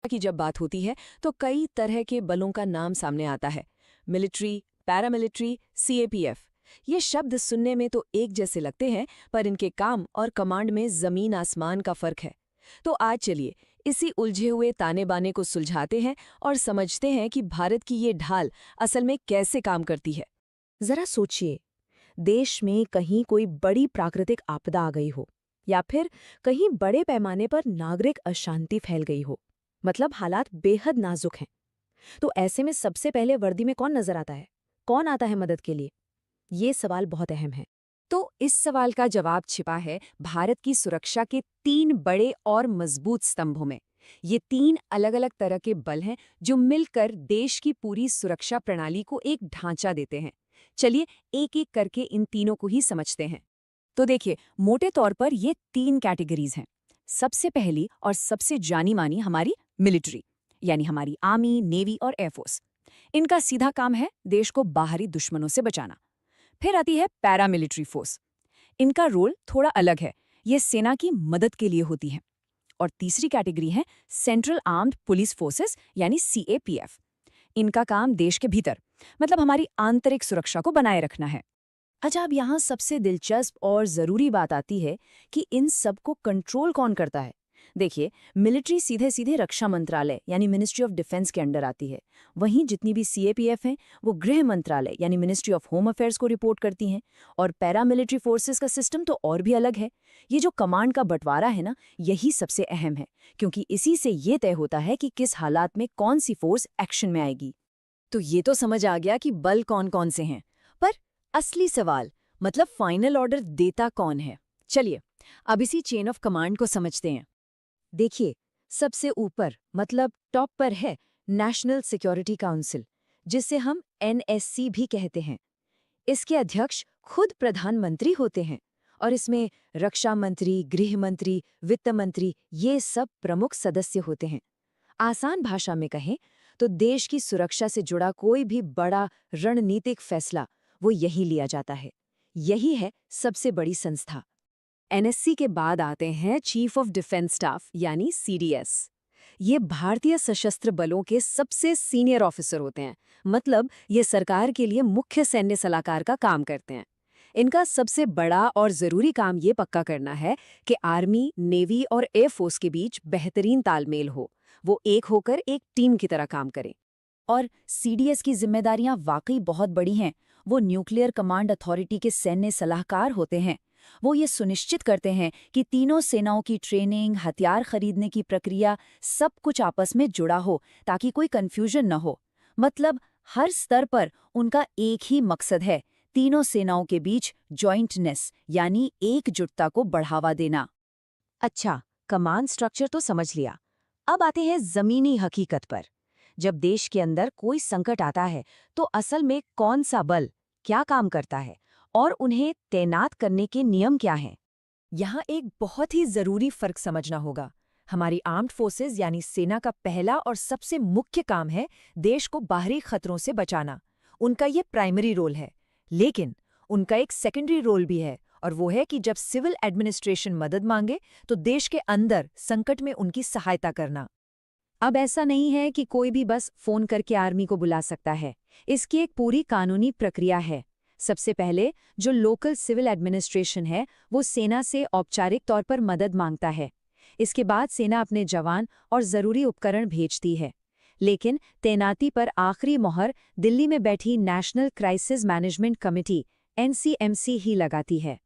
की जब बात होती है तो कई तरह के बलों का नाम सामने आता है। Military, paramilitary, CAPF. ये शब्द सुनने में तो एक जैसे लगते हैं, पर इनके काम और कमांड में जमीन आसमान का फर्क है। तो आज चलिए इसी उलझे हुए ताने बाने को सुलझाते हैं और समझते हैं कि भारत की ये ढाल असल में कैसे काम करती है। जरा सोचिए, देश में कहीं कोई बड़ी प्राकृतिक आपदा आ गई हो या फिर कहीं बड़े पैमाने पर नागरिक अशांति फैल गई हो, मतलब हालात बेहद नाजुक हैं। तो ऐसे में सबसे पहले वर्दी में कौन नजर आता है? कौन आता है मदद के लिए? ये सवाल बहुत अहम है। तो इस सवाल का जवाब छिपा है भारत की सुरक्षा के 3 बड़े और मजबूत स्तंभों में। ये 3 अलग-अलग तरह के बल हैं जो मिलकर देश की पूरी सुरक्षा प्रणाली को एक ढांचा देते हैं। चलिए एक-एक करके इन तीनों को ही समझते हैं। तो देखिए, मोटे तौर पर ये 3 कैटेगरीज हैं। सबसे पहली और सबसे जानी-मानी हमारी मिलिट्री, यानी हमारी आर्मी, नेवी और एयरफोर्स। इनका सीधा काम है देश को बाहरी दुश्मनों से बचाना। फिर आती है पैरामिलिट्री फोर्स। इनका रोल थोड़ा अलग है, ये सेना की मदद के लिए होती है। और तीसरी कैटेगरी है सेंट्रल आर्म्ड पुलिस फोर्सेस यानी सीएपीएफ। इनका काम देश के भीतर, मतलब हमारी आंतरिक सुरक्षा को बनाए रखना है। अच्छा, अब यहाँ सबसे दिलचस्प और ज़रूरी बात आती है कि इन सब को कंट्रोल कौन करता है। देखिए, मिलिट्री सीधे सीधे रक्षा मंत्रालय यानी मिनिस्ट्री ऑफ डिफेंस के अंडर आती है। वहीं जितनी भी सीएपीएफ हैं वो गृह मंत्रालय यानी मिनिस्ट्री ऑफ होम अफेयर्स को रिपोर्ट करती हैं। और पैरामिलिट्री फोर्सेस का सिस्टम तो और भी अलग है। ये जो कमांड का बंटवारा है ना, यही सबसे अहम है, क्योंकि इसी से ये तय होता है कि किस हालात में कौन सी फोर्स एक्शन में आएगी। तो ये तो समझ आ गया कि बल कौन कौन से हैं, पर असली सवाल, मतलब फाइनल ऑर्डर देता कौन है। चलिए अब इसी चेन ऑफ कमांड को समझते हैं। देखिए, सबसे ऊपर मतलब टॉप पर है नेशनल सिक्योरिटी काउंसिल, जिसे हम एनएससी भी कहते हैं। इसके अध्यक्ष खुद प्रधानमंत्री होते हैं और इसमें रक्षा मंत्री, गृह मंत्री, वित्त मंत्री ये सब प्रमुख सदस्य होते हैं। आसान भाषा में कहें तो देश की सुरक्षा से जुड़ा कोई भी बड़ा रणनीतिक फैसला वो यही लिया जाता है। यही है सबसे बड़ी संस्था। एनएससी के बाद आते हैं चीफ ऑफ डिफेंस स्टाफ यानी सीडीएस। ये भारतीय सशस्त्र बलों के सबसे सीनियर ऑफिसर होते हैं, मतलब ये सरकार के लिए मुख्य सैन्य सलाहकार का काम करते हैं। इनका सबसे बड़ा और जरूरी काम ये पक्का करना है कि आर्मी, नेवी और एयरफोर्स के बीच बेहतरीन तालमेल हो, वो एक होकर एक टीम की तरह काम करें। और सीडीएस की जिम्मेदारियां वाकई बहुत बड़ी हैं। वो न्यूक्लियर कमांड अथॉरिटी के सैन्य सलाहकार होते हैं। वो ये सुनिश्चित करते हैं कि तीनों सेनाओं की ट्रेनिंग, हथियार खरीदने की प्रक्रिया, सब कुछ आपस में जुड़ा हो ताकि कोई कंफ्यूजन न हो। मतलब हर स्तर पर उनका एक ही मकसद है, तीनों सेनाओं के बीच जॉइंटनेस यानी एकजुटता को बढ़ावा देना। अच्छा, कमांड स्ट्रक्चर तो समझ लिया। अब आते हैं जमीनी हकीकत पर। जब देश के अंदर कोई संकट आता है तो असल में कौन सा बल क्या काम करता है और उन्हें तैनात करने के नियम क्या हैं? यहाँ एक बहुत ही जरूरी फर्क समझना होगा। हमारी आर्म्ड फोर्सेस यानी सेना का पहला और सबसे मुख्य काम है देश को बाहरी खतरों से बचाना। उनका ये प्राइमरी रोल है। लेकिन उनका एक सेकेंडरी रोल भी है, और वो है कि जब सिविल एडमिनिस्ट्रेशन मदद मांगे तो देश के अंदर संकट में उनकी सहायता करना। अब ऐसा नहीं है कि कोई भी बस फोन करके आर्मी को बुला सकता है। इसकी एक पूरी कानूनी प्रक्रिया है। सबसे पहले जो लोकल सिविल एडमिनिस्ट्रेशन है वो सेना से औपचारिक तौर पर मदद मांगता है। इसके बाद सेना अपने जवान और जरूरी उपकरण भेजती है। लेकिन तैनाती पर आखिरी मोहर दिल्ली में बैठी national crisis management committee NCMC ही लगाती है।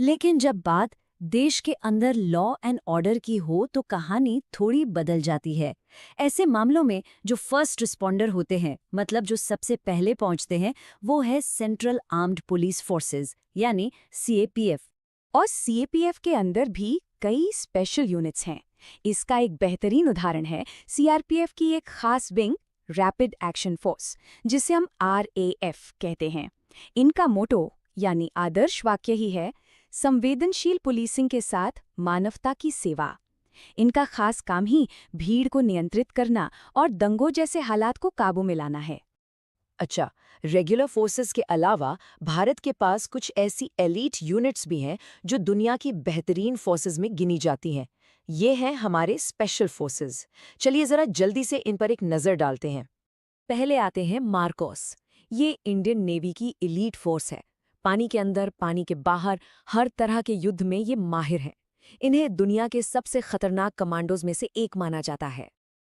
लेकिन जब बात देश के अंदर लॉ एंड ऑर्डर की हो तो कहानी थोड़ी बदल जाती है। ऐसे मामलों में जो फर्स्ट रिस्पॉन्डर होते हैं, मतलब जो सबसे पहले पहुंचते हैं, वो है सेंट्रल आर्म्ड पुलिस फोर्सेस यानी सीएपीएफ। और सीएपीएफ के अंदर भी कई स्पेशल यूनिट्स हैं। इसका एक बेहतरीन उदाहरण है सीआरपीएफ की एक खास विंग रैपिड एक्शन फोर्स, जिसे हम आरएएफ कहते हैं। इनका मोटो यानी आदर्श वाक्य ही है, संवेदनशील पुलिसिंग के साथ मानवता की सेवा। इनका खास काम ही भीड़ को नियंत्रित करना और दंगों जैसे हालात को काबू में लाना है। अच्छा, रेगुलर फोर्सेस के अलावा भारत के पास कुछ ऐसी एलीट यूनिट्स भी हैं जो दुनिया की बेहतरीन फोर्सेस में गिनी जाती हैं, ये हैं हमारे स्पेशल फोर्सेस। चलिए जरा जल्दी से इन पर एक नजर डालते हैं। पहले आते हैं मार्कोस। ये इंडियन नेवी की एलीट फोर्स है। पानी के अंदर, पानी के बाहर, हर तरह के युद्ध में ये माहिर हैं। इन्हें दुनिया के सबसे खतरनाक कमांडोज में से एक माना जाता है।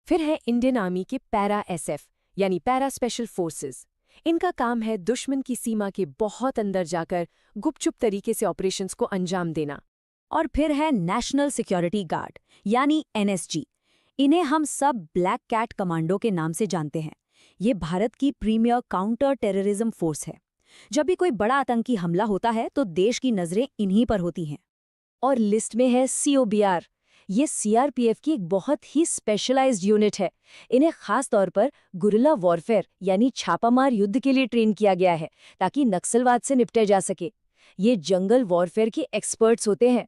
फिर है इंडियन आर्मी के पैरा एसएफ यानी पैरा स्पेशल फोर्सेस। इनका काम है दुश्मन की सीमा के बहुत अंदर जाकर गुपचुप तरीके से ऑपरेशंस को अंजाम देना। और फिर है नेशनल सिक्योरिटी गार्ड यानी एनएसजी। इन्हें हम सब ब्लैक कैट कमांडो के नाम से जानते हैं। ये भारत की प्रीमियर काउंटर टेररिज्म फोर्स है। जब भी कोई बड़ा आतंकी हमला होता है तो देश की नजरें इन्हीं पर होती हैं। और लिस्ट में है सीओबीआर। ये सीआरपीएफ की एक बहुत ही स्पेशलाइज्ड यूनिट है। इन्हें खास तौर पर गुरिल्ला वॉरफेयर यानी छापामार युद्ध के लिए ट्रेन किया गया है ताकि नक्सलवाद से निपटे जा सके। ये जंगल वॉरफेयर के एक्सपर्ट्स होते हैं।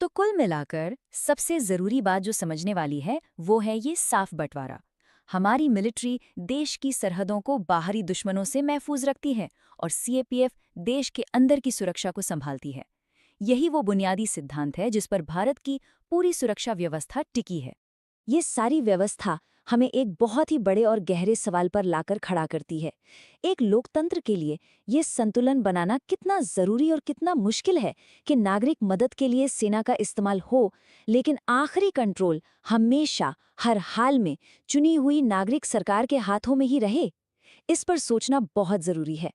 तो कुल मिलाकर सबसे जरूरी बात जो समझने वाली है वो है ये साफ बंटवारा। हमारी मिलिट्री देश की सरहदों को बाहरी दुश्मनों से महफूज रखती है और सीएपीएफ देश के अंदर की सुरक्षा को संभालती है। यही वो बुनियादी सिद्धांत है जिस पर भारत की पूरी सुरक्षा व्यवस्था टिकी है। ये सारी व्यवस्था हमें एक बहुत ही बड़े और गहरे सवाल पर लाकर खड़ा करती है। एक लोकतंत्र के लिए ये संतुलन बनाना कितना जरूरी और कितना मुश्किल है कि नागरिक मदद के लिए सेना का इस्तेमाल हो, लेकिन आखिरी कंट्रोल हमेशा हर हाल में चुनी हुई नागरिक सरकार के हाथों में ही रहे। इस पर सोचना बहुत जरूरी है।